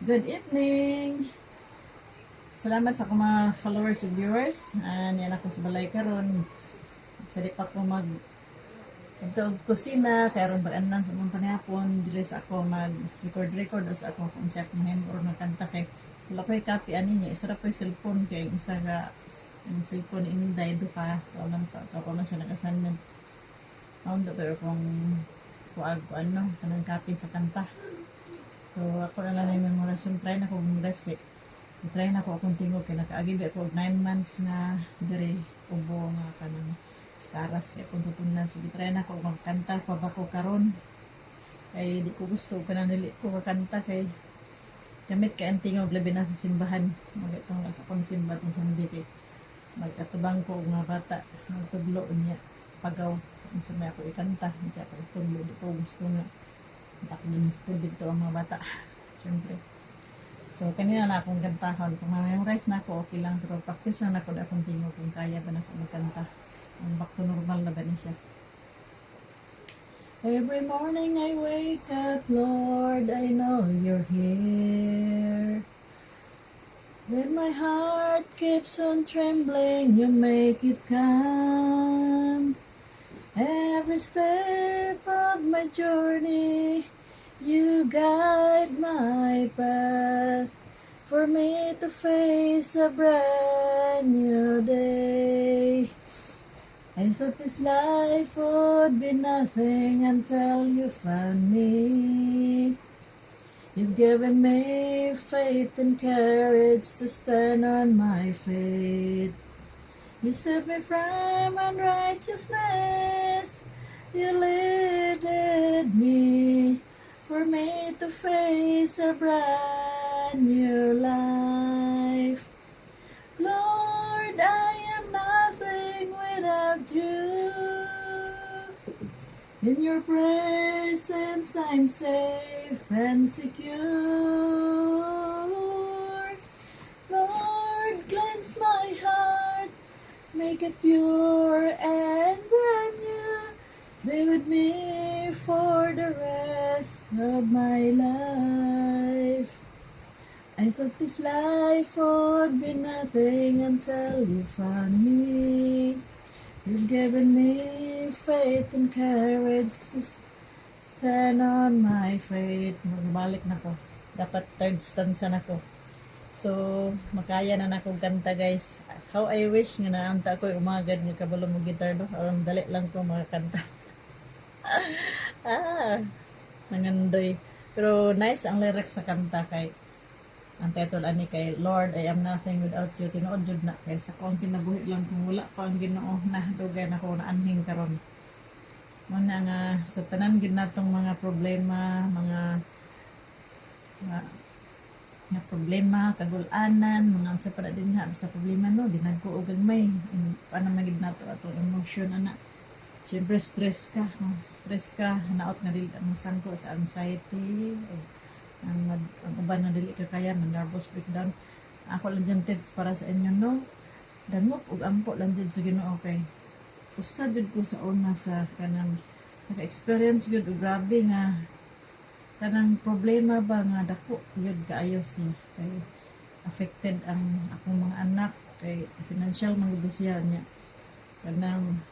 Good evening! Salamat sa akong mga followers and viewers. Yan ako sa balay karon. Sali pa ko mag ito kusina karon bag-anan sa mong panihapon dili sa ako mag record sa ako kung sa akong him or magkanta kay wala ko'y copy ani niya isa ra ko'y cellphone kay isa ka ang cellphone inday do pa to lang to pa man siya nag-assignment aun to kung kuag ko ano kanang copy sa kanta. So ako na lang yung memorasyon try na ko memorize kay try na ko akong tingog kay nakaagi ba ko 9 months na diri ubo nga kanang karas kay kung tutunan so try na ko magkanta pa ba ko karon kay di ko gusto kanang dili ko kakanta kay gamit kay ang tingog labi na sa simbahan magitong sa akong simba tong Sunday kay magkatubang ko nga bata magtudlo niya pagaw unsa may ako ikanta unsa ako itudlo di ko gusto nga takdin po dito ang mga bata syempre. So, kanina na akong kantahan. Kung ma-memorize na ako, okay lang. Pero practice lang ako na akong tingog kung kaya ba na ako magkanta. Ang back to normal na ba niya siya. Every morning I wake up, Lord, I know you're here. When my heart keeps on trembling, you make it calm. Every step of my journey, you guide my path for me to face a brand new day. I thought this life would be nothing until you found me. You've given me faith and courage to stand on my feet. You saved me from unrighteousness. You lifted me for me to face a brand new life. Lord, I am nothing without you. In your presence I'm safe and secure. Lord, cleanse my heart, make it pure and brand new. Be with me for the rest of my life. I thought this life would be nothing until you found me. You've given me faith and courage to stand on my feet. Magbalik na ko. Dapat third stanza na ko. So, makaya na nakong kanta guys. How I wish nga naanta ko umagad nga kabalo mo gitar do. Aron dali lang ko makakanta. Nangandoy. Pero nice ang lyrics sa kanta kay ang title ani kay Lord, I am nothing without you. Tinuod jud na kay sa akong kinabuhi lang kung wala pa ang Ginoo na dugay na ko na anhing karon. Muna nga sa tanan gid natong mga problema, mga problema, kagul-anan, mga sa para din ha basta problema no, dinagko og gagmay. Paano magid nato atong emotion ana. Siyempre stress ka, hanaot nga dili mo sangko sa anxiety, ang uban na dili ka kaya, nervous breakdown. Ako lang dyan tips para sa inyo no, dangop ug ampo lang dyan sa Ginoo kay usa jud ko sa una sa kanang naka-experience gud og grabe nga kanang problema ba nga dako yun kaayo siya kay affected ang akong mga anak kay financial man siya niya kanang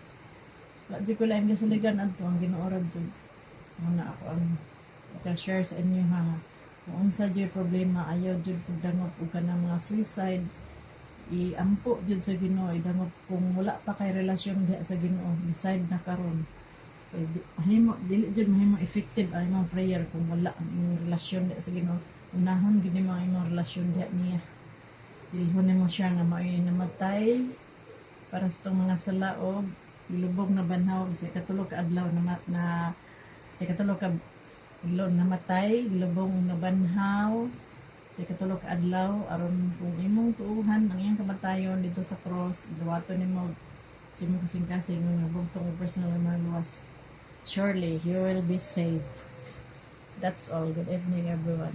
wala di ko lang kasaligan adto ang Ginoo ra jud muna ako ang share sa inyo ha kung unsa jud problema ayaw jud pud dangop og kanang mga suicide iampo jud sa Ginoo idangop kung wala pa kay relasyon diha sa Ginoo decide na karon mahimo dili jud mahimo effective ang imong prayer kung wala ang imong relasyon diha sa Ginoo. Unahon gid mo ang imong relasyon diha niya. Dilhon nimo siya nga mao'y namatay para sa tong mga sala og ilubog na banhaw sa katulog ka adlaw na sa katulog ka ilon namatay ilubog na banhaw sa katulog ka adlaw aron kung imong tuuhan ang iyang kamatayon dito sa cross duwaton nimo sa imong kasing-kasing nga bugtong personal na luwas. Surely you will be saved. That's all. Good evening, everyone.